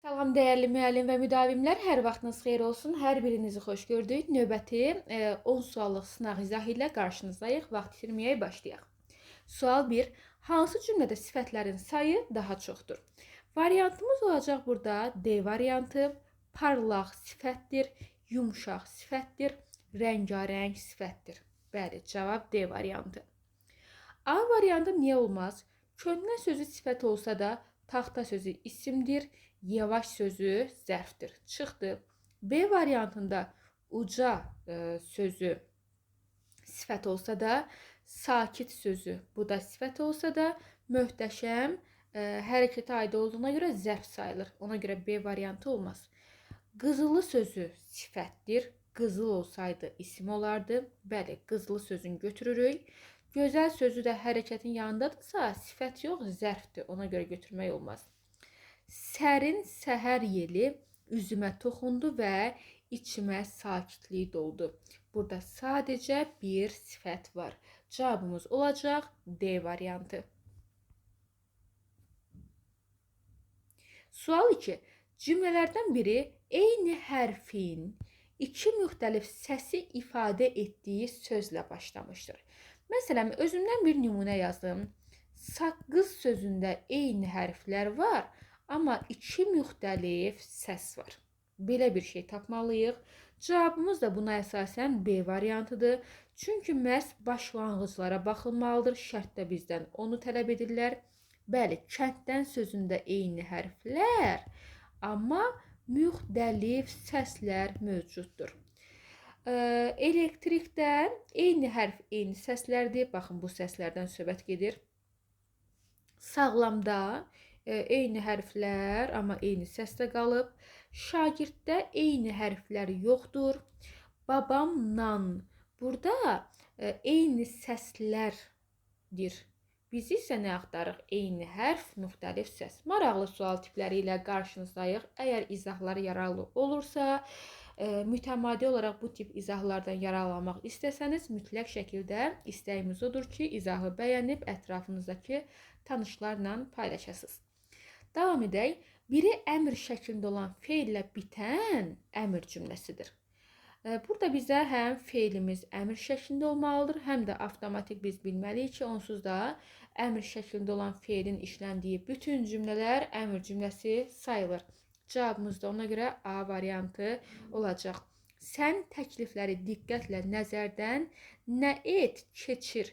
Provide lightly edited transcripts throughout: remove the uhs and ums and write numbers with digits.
Salam dəyərli müəllim və müdavimlər, hər vaxtınız xeyir olsun. Hər birinizi xoş gördük. Növbəti 10 suallıq sınaq izahı ilə qarşınızdayıq. Vaxt itirməyək, başlayaq. Sual 1. Hansı cümlədə sifətlərin sayı daha çoxdur? Variantımız olacaq burada D variantı. Parlaq sifətdir, yumşaq sifətdir, rəngarəng sifətdir. Bəli, cavab D variantı. A variantı niyə olmaz? Köhnə sözü sifət olsa da, taxta sözü isimdir, yavaş sözü zərfdir. Çıxdı. B variantında uca sözü sifət olsa da, sakit sözü bu da sifət olsa da, möhtəşəm hərəkətə aid olduğuna görə zərf sayılır. Ona görə B variantı olmaz. Qızılı sözü sifətdir. Qızıl olsaydı isim olardı. Bəli, qızılı sözünü götürürük. Gözəl sözü də hərəkətin yanındadırsa, sifət yox, zərfdir. Ona görə götürmək olmaz. Sərin səhər yeli üzümə toxundu və içimə sakitlik doldu. Burada sadəcə bir sifət var. Cavabımız olacaq D variantı. Sual 2. Cümlələrdən biri eyni hərfin iki müxtəlif səsi ifadə etdiyi sözlə başlamışdır. Məsələn, özümdən bir nümunə yazdım. Saqqız sözündə eyni hərflər var, amma iki müxtəlif səs var. Belə bir şey tapmalıyıq. Cavabımız da buna əsasən B variantıdır. Çünki məhz başlanğıclara baxılmalıdır. Şərtdə bizdən onu tələb edirlər. Bəli, kənddən sözündə eyni hərflər, amma müxtəlif səslər mövcuddur. Elektrikdə eyni hərf, eyni səslərdir. Baxın, bu səslərdən söhbət gedir. Sağlamda eyni hərflər, amma eyni səsdə qalıb. Şagirddə eyni hərflər yoxdur. Babamla burada eyni səslərdir. Biz isə nə axtarıq? Eyni hərf, müxtəlif səs. Maraqlı sual tipləri ilə qarşınızdayıq. Əgər izahlar yararlı olursa, mütəmadi olaraq bu tip izahlardan yararlanmaq istəsəniz, mütləq şəkildə istəyimiz odur ki, izahı bəyənib ətrafınızdakı tanışlarla paylaşasınız. Davam edək. Biri əmr şəklində olan feillə bitən əmr cümləsidir. Burada bizə həm feilimiz əmr şəklində olmalıdır, həm də avtomatik biz bilməliyik ki, onsuz da əmr şəklində olan feilin işləndiyi bütün cümlələr əmr cümləsi sayılır. Cavabımız da ona görə A variantı olacaq. Sən təklifləri diqqətlə nəzərdən nə et, keçir,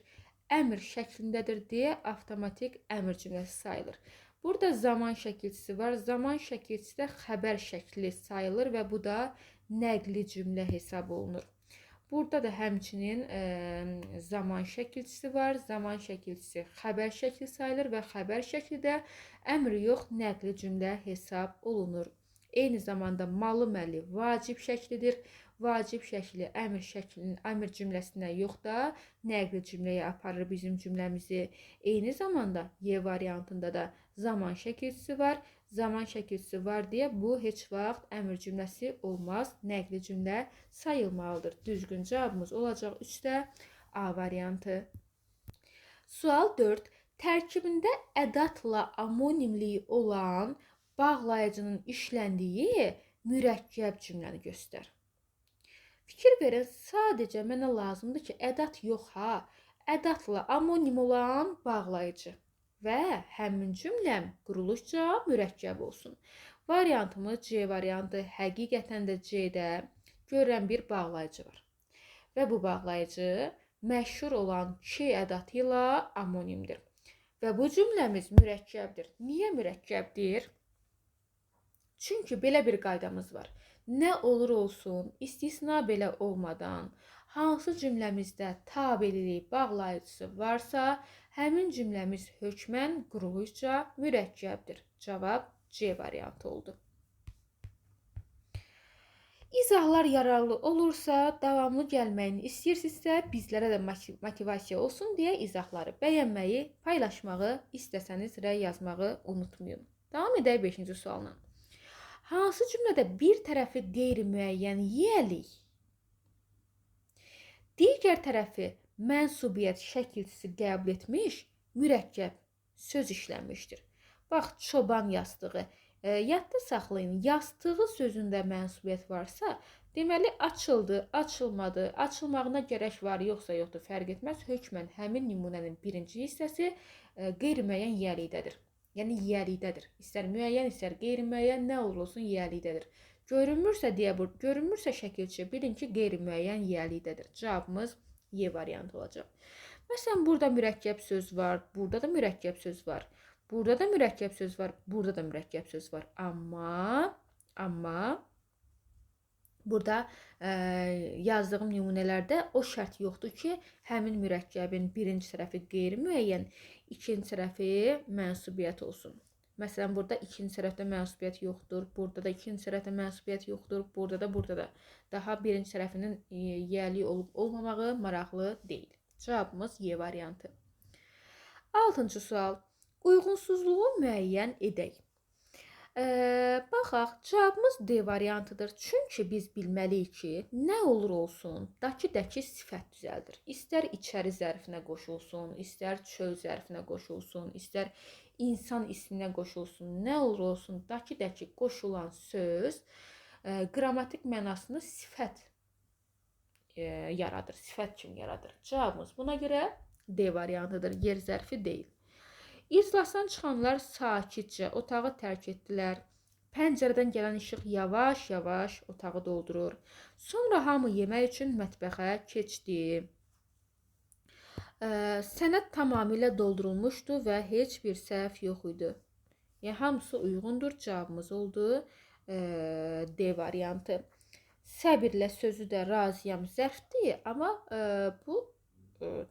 əmr şəklindədir deyə avtomatik əmr cümləsi sayılır. Burada zaman şəkilçisi var. Zaman şəkilçisi də xəbər şəkli sayılır və bu da nəqli cümlə hesab olunur. Burada da həmçinin zaman şəkilçisi var. Zaman şəkilçisi xəbər şəkli sayılır və xəbər şəkli də əmr yox, nəqli cümlə hesab olunur. Eyni zamanda malı-məli vacib şəklidir. Vacib şəkli əmr cümləsinə yox da nəqli cümləyə aparır bizim cümləmizi. Eyni zamanda Y variantında da zaman şəkilçisi var. Zaman şəkilçisi var deyə bu heç vaxt əmr cümləsi olmaz. Nəqli cümlə sayılmalıdır. Düzgün cavabımız olacaq 3-də A variantı. Sual 4. Tərkibində ədatla amonimliyi olan bağlayıcının işləndiyi mürəkkəb cümləni göstər. Fikir verin, sadəcə mənə lazımdır ki, ədat yox ha, ədatla amonim olan bağlayıcı və həmin cümləm quruluşca mürəkkəb olsun. Variantımız C variantı. Həqiqətən də C-də görülən bir bağlayıcı var. Və bu bağlayıcı məşhur olan ki ədatı ilə amonimdir. Və bu cümləmiz mürəkkəbdir. Niyə mürəkkəbdir? Çünki belə bir qaydamız var. Nə olur olsun, istisna belə olmadan, hansı cümləmizdə tabelilik bağlayıcısı varsa, həmin cümləmiz hökmən quruluşca mürəkkəbdir. Cavab C variantı oldu. İzahlar yararlı olursa, davamlı gəlməyini istəyirsinizsə, bizlərə də motivasiya olsun deyə izahları bəyənməyi, paylaşmağı, istəsəniz rəy yazmağı unutmayın. Davam edək 5-ci sualına. Hansı cümlədə bir tərəfi qeyri-müəyyən yiyəlik, digər tərəfi mənsubiyyət şəkilçisi qəbul etmiş mürəkkəb söz işlənmişdir? Bax, çoban yastığı Yadda saxlayın, yastığı sözündə mənsubiyyət varsa, deməli açıldı, açılmadı, açılmağına gərək var, yoxsa yoxdur, fərq etməz. Hökmən həmin nümunənin birinci hissəsi qeyri-müəyyən yiyəlikdədir. Yəni yiyəlikdədir. İstər müəyyən, istər qeyri-müəyyən, nə olur olsun yiyəlikdədir. Görünmürsə deyə görünmürsə şəkilçi, bilin ki, qeyri-müəyyən yiyəlikdədir. Cavabımız Y variantı olacaq. Məsələn, burada mürəkkəb söz var, burada da mürəkkəb söz var. Burada da mürəkkəb söz var, burada da mürəkkəb söz var. Amma burada yazdığım nümunələrdə o şərt yoxdur ki, həmin mürəkkəbin birinci tərəfi qeyri-müəyyən, ikinci tərəfi mənsubiyyət olsun. Məsələn, burada ikinci tərəfdə mənsubiyyət yoxdur, burada da ikinci tərəfdə mənsubiyyət yoxdur, burada da. Daha birinci tərəfinin yiyəliyi olub-olmamağı maraqlı deyil. Cavabımız Y variantı. 6-cı sual. Uyğunsuzluğu müəyyən edək. Baxaq, cavabımız D variantıdır. Çünki biz bilməliyik ki, nə olur olsun, dakı sifət düzəldir. İstər içəri zərfinə qoşulsun, istər çöl zərfinə qoşulsun, istər insan isminə qoşulsun, nə olur olsun, dakı qoşulan söz qrammatik mənasını sifət yaradır, sifət kimi yaradır. Cavabımız buna görə D variantıdır, yer zərfi deyil. İclasdan çıxanlar sakitcə otağı tərk etdilər. Pəncərədən gələn işıq yavaş-yavaş otağı doldurur. Sonra hamı yemək üçün mətbəxə keçdi. Sənəd tamamilə doldurulmuşdu və heç bir səhv yox idi. Yəni, hamısı uyğundur. Cavabımız oldu D variantı. Səbirlə sözü də razıyam zərfdir, amma bu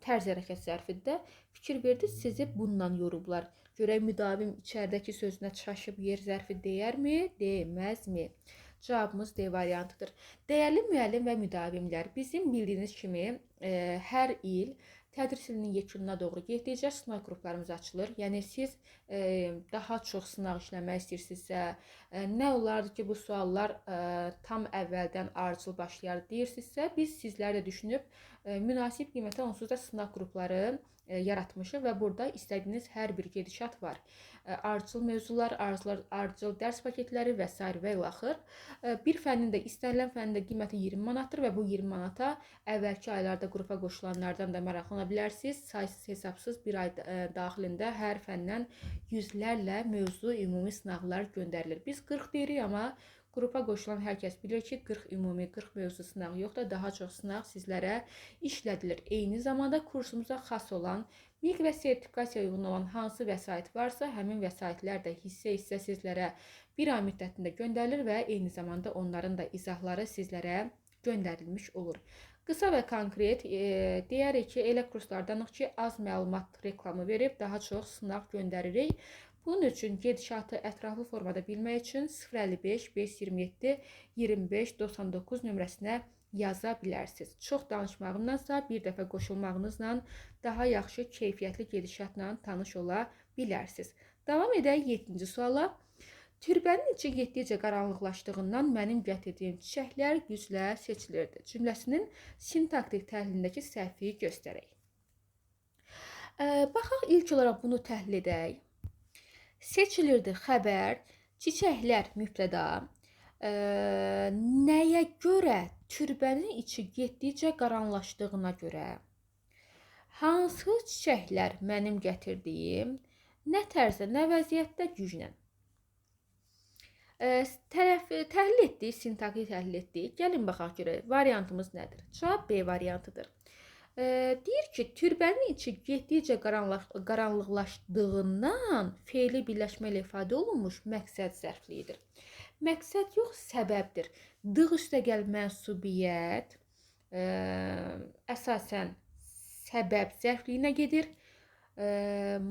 tərz hərəkət zərfində fikir verdi, sizi bundan yorublar. Görək müdavim içəridəki sözünə çaşıb yer zərfi deyərmi, deməzmi? Cavabımız D variantıdır. Dəyərli müəllim və müdavimlər, bizim bildiyiniz kimi hər il tədris ilinin yekununa doğru getdikcə sınaq qruplarımız açılır. Yəni siz daha çox sınaq işləmək istəyirsinizsə, nə olardı ki, bu suallar tam əvvəldən ardıcıl başlayar deyirsinizsə, biz sizlər də düşünüb münasib qiymətə onsuz da sınaq qrupları yaratmışıq və burada istədiyiniz hər bir gedişat var. Ardıcıl mövzular, ardıcıl dərs paketləri və s. və ilaxır. Bir fənnin də istənilən fənnin də qiyməti 20 manatdır və bu 20 manata əvvəlki aylarda qrupa qoşulanlardan da maraqlana bilərsiniz. Saysız hesabsız bir ay daxilində hər fəndən yüzlərlə mövzu ümumi sınaqlar göndərilir. Biz 40 deyirik, amma qrupa qoşulan hər kəs bilir ki, 40 ümumi, 40 mövzu sınağı yox da daha çox sınaq sizlərə işlədilir. Eyni zamanda kursumuza xas olan, miq və sertifikasiya uyğun olan hansı vəsait varsa, həmin vəsaitlər də hissə sizlərə bir ay müddətində göndərilir və eyni zamanda onların da izahları sizlərə göndərilmiş olur. Qısa və konkret deyərik ki, elə kurslardanıq ki, az məlumat reklamı verib daha çox sınaq göndəririk. Bunun üçün gedişatı ətraflı formada bilmək üçün 055 527 25 99 nömrəsinə yaza bilərsiniz. Çox danışmağındansa bir dəfə qoşulmağınızla daha yaxşı keyfiyyətli gedişatla tanış ola bilərsiniz. Davam edək 7-ci suala. Türbənin içi getdikcə qaranlıqlaşdığından mənim gətirdiyim çiçəklər güclə seçilirdi. Cümləsinin sintaktik təhlilindəki səhvi göstərək. Baxaq, ilk olaraq bunu təhlil edək. Seçilirdi xəbər, çiçəklər mübtəda. Nəyə görə? Türbənin içi getdikcə qaranlaşdığına görə. Hansı çiçəklər mənim gətirdiyim? Nə tərzdə, nə vəziyyətdə güclə? Təhlil etdik, sintaktik təhlil etdik. Gəlin baxaq görək, variantımız nədir? Cavab B variantıdır. Deyir ki, türbənin içi getdikcə qaranlıqlaşdığından feili birləşmə ilə ifadə olunmuş məqsəd zərfliyidir. Məqsəd yox, səbəbdir. Dığ üstəgəl mənsubiyyət əsasən səbəb zərfliyinə gedir.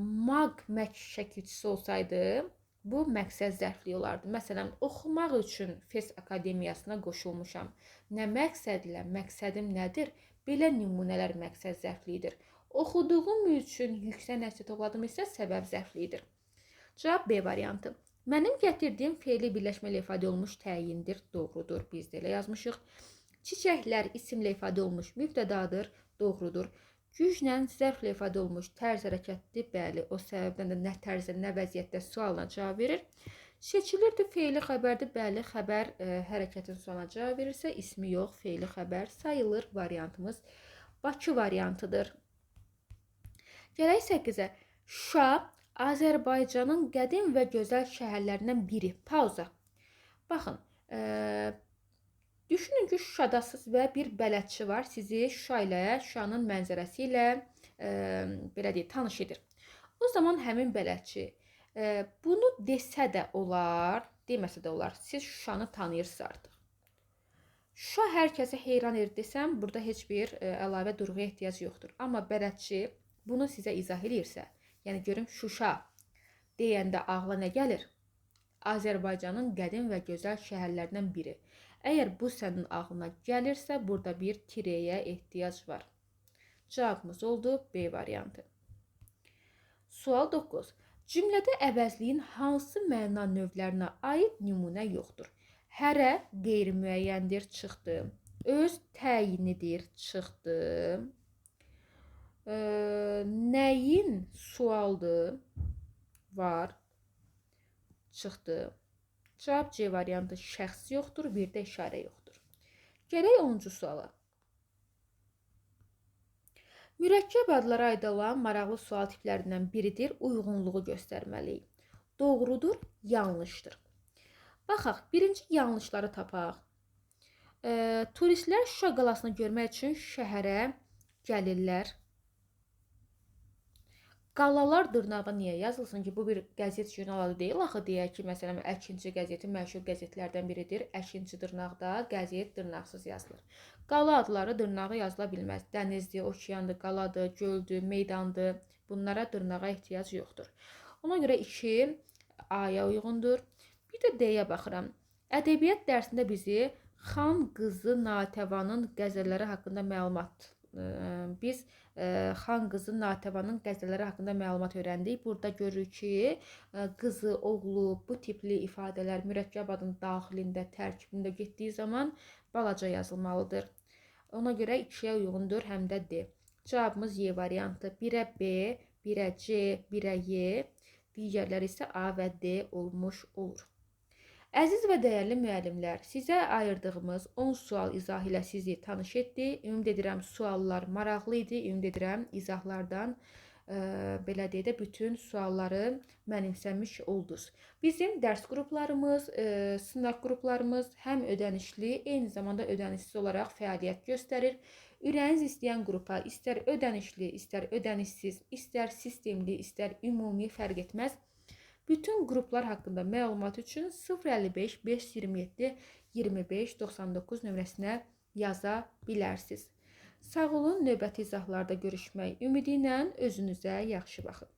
Maq şəkilçisi olsaydı, bu məqsəd zərfliyi olardı. Məsələn, oxumaq üçün Fes Akademiyasına qoşulmuşam. Nə məqsədlə, məqsədim nədir? Belə nümunələr məqsəd zərfliyidir. Oxuduğum üçün yüksək nəticə topladım isə səbəb zərfliyidir. Cavab B variantı. Mənim gətirdiyim feili birləşmə ilə ifadə olunmuş təyindir, doğrudur. Biz də elə yazmışıq. Çiçəklər isimlə ifadə olunmuş mübtədadır, doğrudur. Güclə zərflə ifadə olunmuş tərz hərəkətdir, bəli. O səbəbdən də nə tərzdə, nə vəziyyətdə sualına cavab verir. Seçilirdi fe'li xəbərdir. Bəli, xəbər hərəkətin sonuna cavab verirsə, ismi yox, fe'li xəbər sayılır. Variantımız Bakı variantıdır. Gələk 8-ə. Şuşa Azərbaycanın qədim və gözəl şəhərlərindən biri. Pauza. Baxın, düşünün ki, Şuşadasınız və bir bələdçi var. Sizi Şuşa ilə, Şuşanın mənzərəsi ilə belə deyək, tanış edir. O zaman həmin bələdçi bunu desə də olar, deməsə də olar. Siz Şuşanı tanıyırsınız artıq. Şuşa hər kəsə heyran edir desəm, burada heç bir əlavə durğuya ehtiyac yoxdur. Amma bələdçi bunu sizə izah edirsə, yəni görüm Şuşa deyəndə ağla nə gəlir? Azərbaycanın qədim və gözəl şəhərlərindən biri. Əgər bu sənin ağlına gəlirsə, burada bir tirəyə ehtiyac var. Cavabımız oldu B variantı. Sual 9. Cümlədə əvəzliyin hansı məna növlərinə aid nümunə yoxdur? Hərə qeyri-müəyyəndir, çıxdı. Öz təyinidir, çıxdı. Nəyin sualdır, var, çıxdı. Cavab C variantı şəxs yoxdur, bir də işarə yoxdur. Gələk 10-cu suala. Mürəkkəb adlara aid olan maraqlı sual tiplərindən biridir, uyğunluğu göstərməliyik. Doğrudur, yanlışdır. Baxaq, birinci yanlışları tapaq. Turistlər Şuşa qalasını görmək üçün şəhərə gəlirlər. Qalalar dırnaqda niyə yazılsın ki, bu bir qəzet jurnal adı deyil. Axı deyək ki, məsələn, Əkinçi qəzeti məşhur qəzetlərdən biridir. Əkinçi dırnaqda, qəzet dırnaqsız yazılır. Qala adları dırnağı yazıla bilməz. Dənizdir, okeandır, qaladır, göldür, meydandır. Bunlara dırnağa ehtiyac yoxdur. Ona görə 2 A-ya uyğundur. Bir də D-yə baxıram. Ədəbiyyat dərsində bizi Xan qızı Natəvanın qəzəlləri haqqında məlumat biz Xan qızı Natəvanın qəzəlləri haqqında məlumat öyrəndik. Burada görürük ki, qızı, oğlu, bu tipli ifadələr mürəkkəb adın daxilində, tərkibində getdiyi zaman balaca yazılmalıdır. Ona görə 2-yə uyğundur, həm də D. Cavabımız Y variantı. 1-ə B, 1-ə C, 1-ə Y, digərləri isə A və D olmuş olur. Əziz və dəyərli müəllimlər, sizə ayırdığımız 10 sual izah ilə sizi tanış etdi. Ümid edirəm suallar maraqlı idi. Ümid edirəm izahlardan belə deyə də bütün sualları mənimsəmiş oldunuz. Bizim dərs qruplarımız, sınaq qruplarımız həm ödənişli, eyni zamanda ödənişsiz olaraq fəaliyyət göstərir. Ürəyiniz istəyən qrupa, istər ödənişli, istər ödənişsiz, istər sistemli, istər ümumi fərq etməz. Bütün qruplar haqqında məlumat üçün 055 527 25 99 nömrəsinə yaza bilərsiniz. Sağ olun, növbəti izahlarda görüşmək ümidi ilə özünüzə yaxşı baxın.